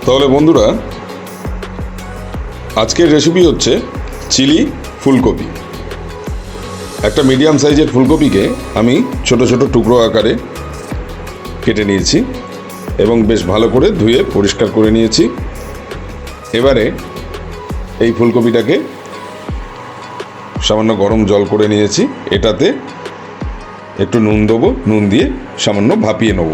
তাহলে বন্ধুরা, আজকের রেসিপি হচ্ছে চিলি ফুলকপি। একটা মিডিয়াম সাইজের ফুলকপিকে আমি ছোট ছোট টুকরো আকারে কেটে নিয়েছি এবং বেশ ভালো করে ধুয়ে পরিষ্কার করে নিয়েছি। এবারে এই ফুলকপিটাকে সামান্য গরম জল করে নিয়েছি। এটাতে একটু নুন দেবো, নুন দিয়ে সামান্য ভাপিয়ে নেব।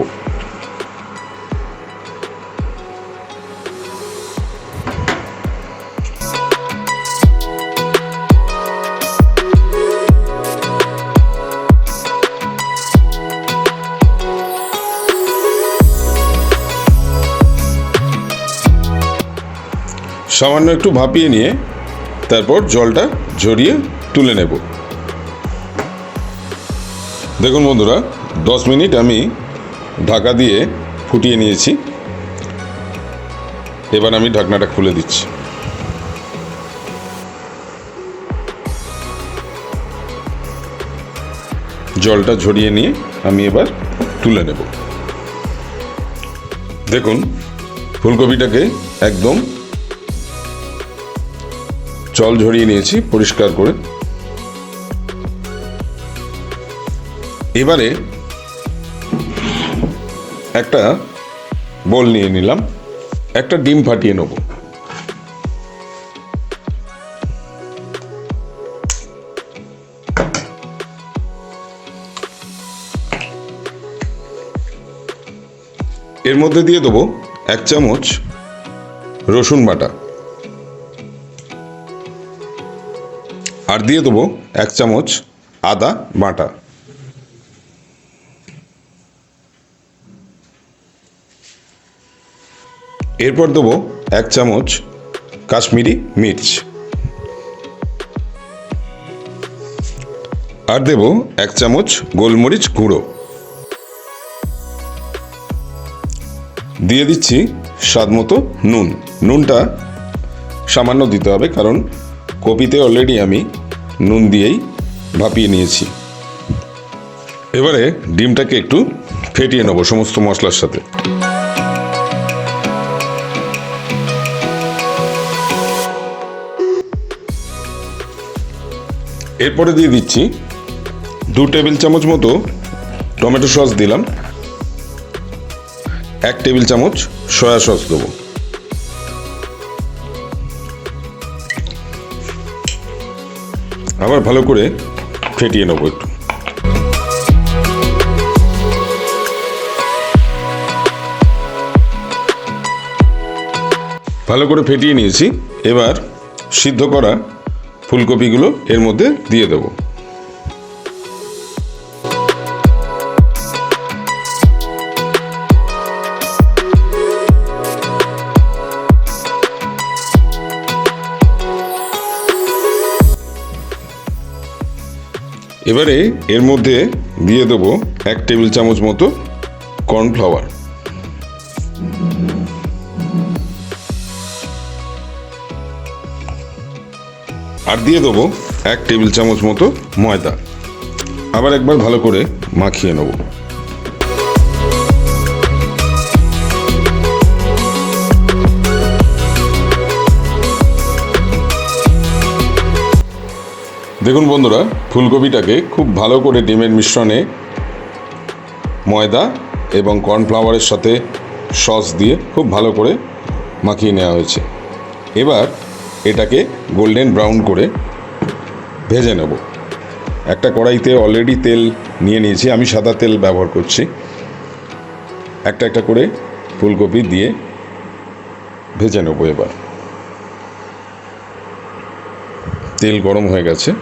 সামান্য একটু ভাপিয়ে নিয়ে তারপর জলটা ঝরিয়ে তুলে নেব। দেখুন বন্ধুরা, 10 মিনিট আমি ঢাকা দিয়ে ফুটিয়ে নিয়েছি। এবার আমি ঢাকনাটা খুলে দিচ্ছি। জলটা ঝরিয়ে নিয়ে আমি এবার তুলে নেব। দেখুন, ফুলকপিটাকে একদম জল ঝরিয়ে নিয়েছি পরিষ্কার করে। এবারে একটা বোল নিয়ে নিলাম, একটা ডিম ফাটিয়ে নেব। এর মধ্যে দিয়ে দেবো 1 চামচ রসুন বাটা, আর দিয়ে দেবো 1 চামচ আদা বাটা। এরপর দেবো 1 চামচ কাশ্মীরি মির্চ, আর দেবো 1 চামচ গোলমরিচ গুঁড়ো। দিয়ে দিচ্ছি স্বাদ মতো নুন। নুনটা সামান্য দিতে হবে, কারণ কপিতে অলরেডি আমি নুন দিয়েই ভাপিয়ে নিয়েছি। এবারে ডিমটাকে একটু ফেটিয়ে নেব সমস্ত মশলার সাথে। এরপরে দিয়ে দিচ্ছি 2 টেবিল চামচ মতো টমেটো সস দিলাম, 1 টেবিল চামচ সয়া সস দেবো। আবার ভালো করে ফেটিয়ে নেবো একটু। ভালো করে ফেটিয়ে নিয়েছি। এবার সিদ্ধ করা ফুলকপিগুলো এর মধ্যে দিয়ে দেবো। এবারে এর মধ্যে দিয়ে দেবো 1 টেবিল চামচ মতো কর্নফ্লাওয়ার, আর দিয়ে দেবো 1 টেবিল চামচ মতো ময়দা। আবার একবার ভালো করে মাখিয়ে নেব। দেখুন বন্ধুরা, ফুলকপিটাকে খুব ভালো করে ডিমের মিশ্রণে ময়দা এবং কর্নফ্লাওয়ারের সাথে সস দিয়ে খুব ভালো করে মাখিয়ে নেওয়া হয়েছে। এবার এটাকে গোল্ডেন ব্রাউন করে ভেজে নেব। একটা কড়াইতে অলরেডি তেল নিয়ে নিয়েছি, আমি সাদা তেল ব্যবহার করছি। একটা একটা করে ফুলকপি দিয়ে ভেজে নেব। এবার তেল গরম হয়ে গেছে।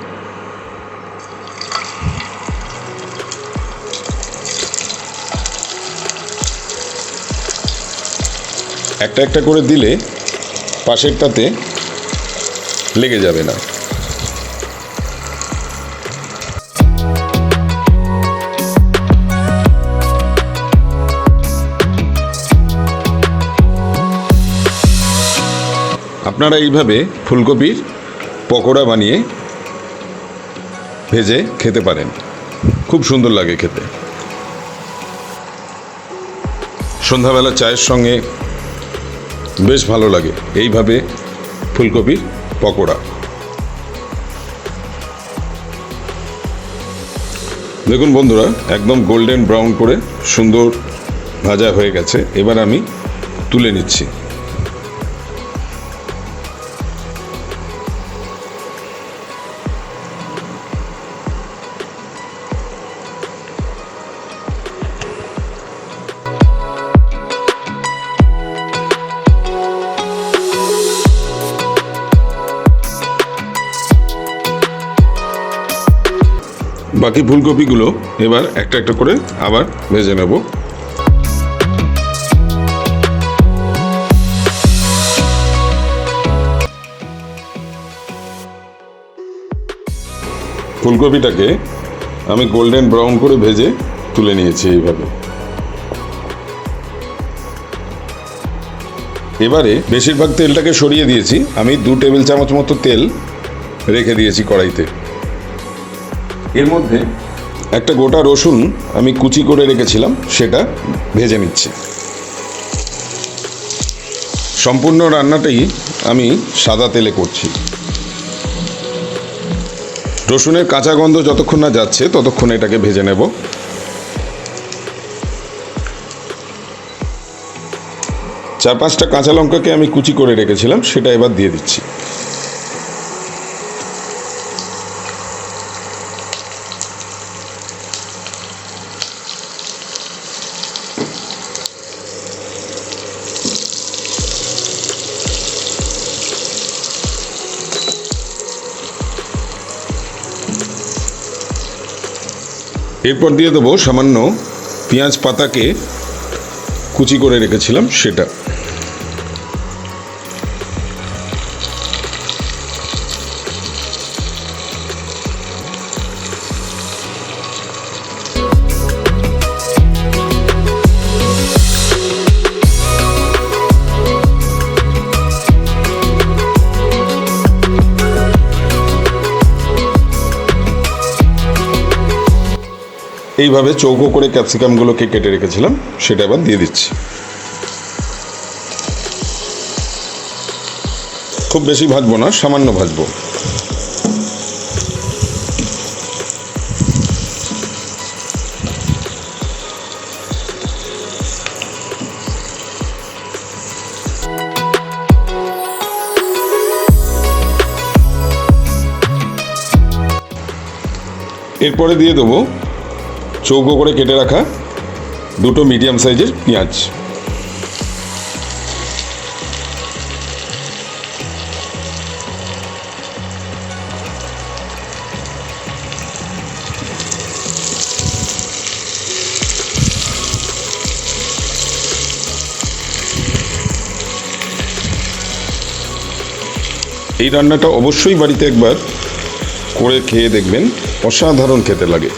একটা একটা করে দিলে পাশেরটাতে লেগে যাবে না। আপনারা এইভাবে ফুলকপির পকোড়া বানিয়ে ভেজে খেতে পারেন, খুব সুন্দর লাগে খেতে। সন্ধ্যাবেলা চায়ের সঙ্গে বেশ ভালো লাগে এইভাবে ফুলকপির পকোড়া। দেখুন বন্ধুরা, একদম গোল্ডেন ব্রাউন করে সুন্দর ভাজা হয়ে গেছে। এবার আমি তুলে নিচ্ছি। বাকি ফুলকপিগুলো এবার একটা একটা করে আবার ভেজে নেব। ফুলকপিটাকে আমি গোল্ডেন ব্রাউন করে ভেজে তুলে নিয়েছি এইভাবে। এবারে বেশিরভাগ তেলটাকে সরিয়ে দিয়েছি। আমি 2 টেবিল চামচ মতো তেল রেখে দিয়েছি কড়াইতে। এর মধ্যে একটা গোটা রসুন আমি কুচি করে রেখেছিলাম, সেটা ভেজে নিচ্ছি। সম্পূর্ণ রান্নাটাই আমি সাদা তেলে করছি। রসুনের কাঁচা গন্ধ যতক্ষণ না যাচ্ছে ততক্ষণ এটাকে ভেজে নেব। 4-5টা কাঁচা লঙ্কাকে আমি কুচি করে রেখেছিলাম, সেটা এবার দিয়ে দিচ্ছি। এরপর দিয়ে দেবো সামান্য পেঁয়াজ পাতাকে কুচি করে রেখেছিলাম, সেটা। এইভাবে চৌকো করে ক্যাপসিকামগুলোকে কেটে রেখেছিলাম, সেটা এবার দিয়ে দিচ্ছি। খুব বেশি ভাজবো না, সামান্য ভাজবো। এরপরে দিয়ে দেবো চৌকো করে কেটে রাখা 2টো মিডিয়াম সাইজের পেঁয়াজ। এই রান্নাটা অবশ্যই বাড়িতে একবার করে খেয়ে দেখবেন, অসাধারণ খেতে লাগে।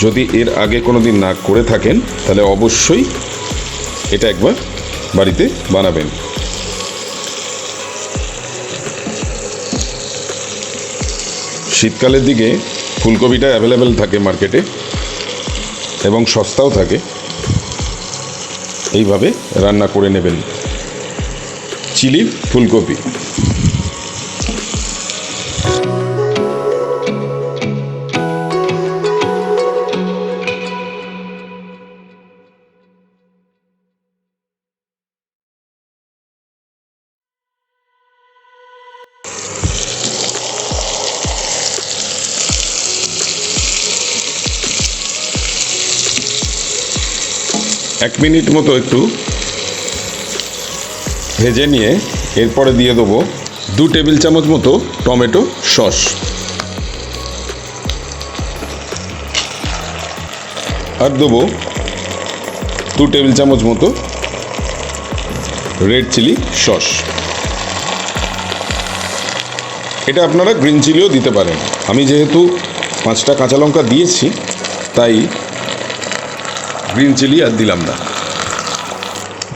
যদি এর আগে কোনো দিন না করে থাকেন তাহলে অবশ্যই এটা একবার বাড়িতে বানাবেন। শীতকালের দিকে ফুলকপিটা অ্যাভেলেবেল থাকে মার্কেটে এবং সস্তাও থাকে। এইভাবে রান্না করে নেবেন চিলি ফুলকপি। এক মিনিট মতো একটু ভেজে নিয়ে এরপরে দিয়ে দেবো 2 টেবিল চামচ মতো টমেটো সস, আর দেবো 2 টেবিল চামচ মতো রেড চিলি সস। এটা আপনারা গ্রিন চিলিও দিতে পারেন। আমি যেহেতু 5টা কাঁচা লঙ্কা দিয়েছি তাই গ্রিন চিলি আর দিলাম না।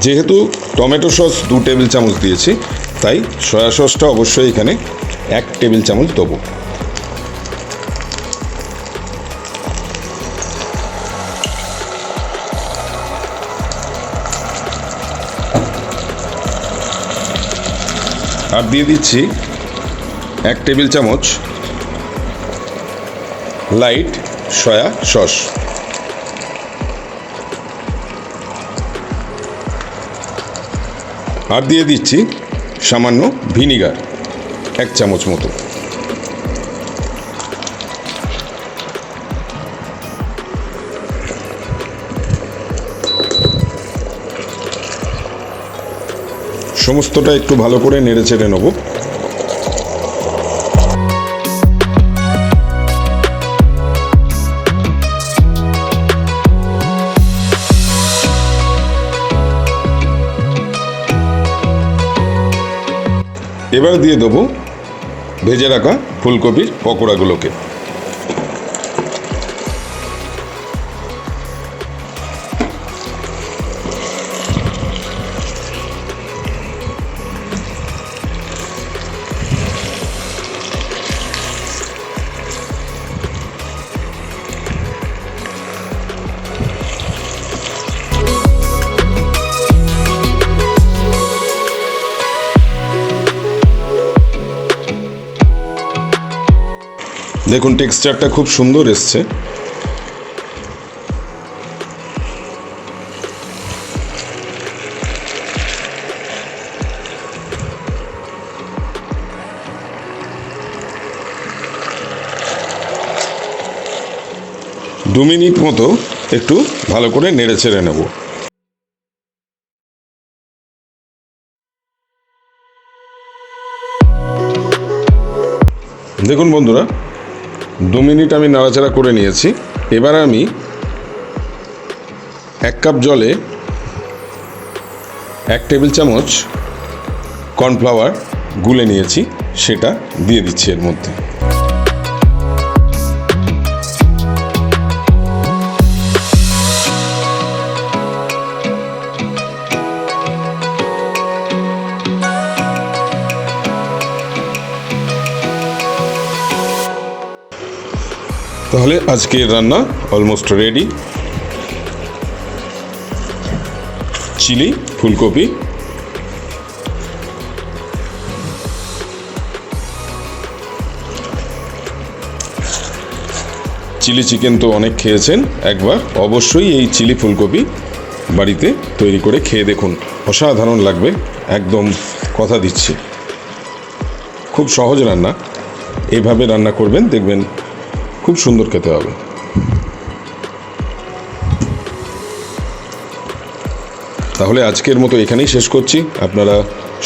যেহেতু টমেটো সস 2 টেবিল চামচ দিয়েছি তাই সয়া সসটা অবশ্যই এখানে 1 টেবিল চামচ দেবো। আর দিয়ে দিচ্ছি 1 টেবিল চামচ লাইট সয়া সস। আর দিয়ে দিচ্ছি সামান্য ভিনিগার 1 চামচ মতো। সমস্তটা একটু ভালো করে নেড়ে চেড়ে নেব। এবার দিয়ে দেবো ভেজে রাখা ফুলকপির পকোড়াগুলোকে। দেখুন টেক্সচারটা খুব সুন্দর এসছে। দু মিনিট মতো একটু ভালো করে নেড়ে চেড়ে নেব। দেখুন বন্ধুরা, 2 মিনিট আমি নাড়াচাড়া করে নিয়েছি। এবার আমি 1 কাপ জলে 1 টেবিল চামচ কর্নফ্লাওয়ার গুলে নিয়েছি, সেটা দিয়ে দিচ্ছি এর মধ্যে। তাহলে আজকের রান্না অলমোস্ট রেডি। চিলি ফুলকপি, চিলি চিকেন তো অনেক খেয়েছেন, একবার অবশ্যই এই চিলি ফুলকপি বাড়িতে তৈরি করে খেয়ে দেখুন, অসাধারণ লাগবে, একদম কথা দিচ্ছি। খুব সহজ রান্না, এইভাবে রান্না করবেন, দেখবেন খুব সুন্দর খেতে হবে। তাহলে আজকের মতো এখানেই শেষ করছি। আপনারা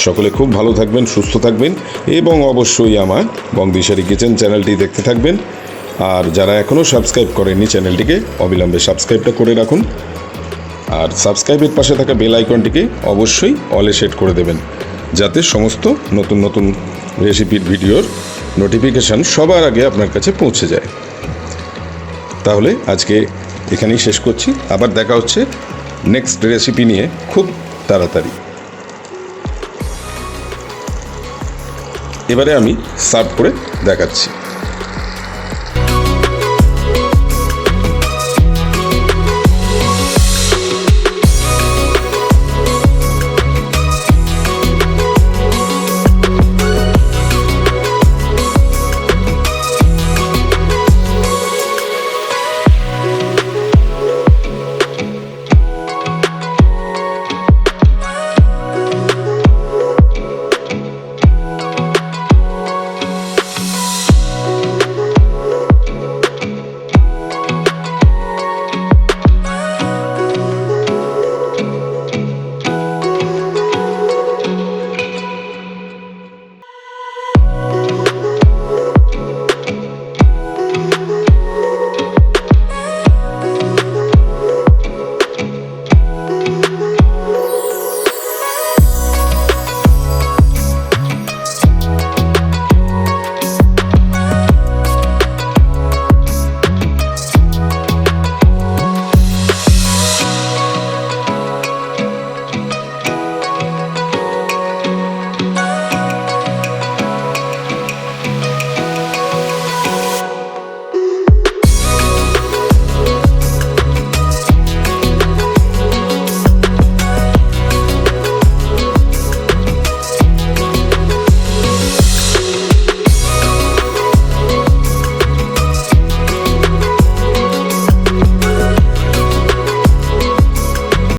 সকলে খুব ভালো থাকবেন, সুস্থ থাকবেন এবং অবশ্যই আমার বংদিশারি কিচেন চ্যানেলটি দেখতে থাকবেন। আর যারা এখনও সাবস্ক্রাইব করেননি চ্যানেলটিকে অবিলম্বে সাবস্ক্রাইবটা করে রাখুন। আর সাবস্ক্রাইবের পাশে থাকা বেল আইকনটিকে অবশ্যই অলে সেট করে দেবেন, যাতে সমস্ত নতুন নতুন রেসিপির ভিডিওর নোটিফিকেশান সবার আগে আপনার কাছে পৌঁছে যায়। তাহলে আজকে এখানেই শেষ করছি, আবার দেখা হচ্ছে নেক্সট রেসিপি নিয়ে খুব তাড়াতাড়ি। এবারে আমি সার্ভ করে দেখাচ্ছি।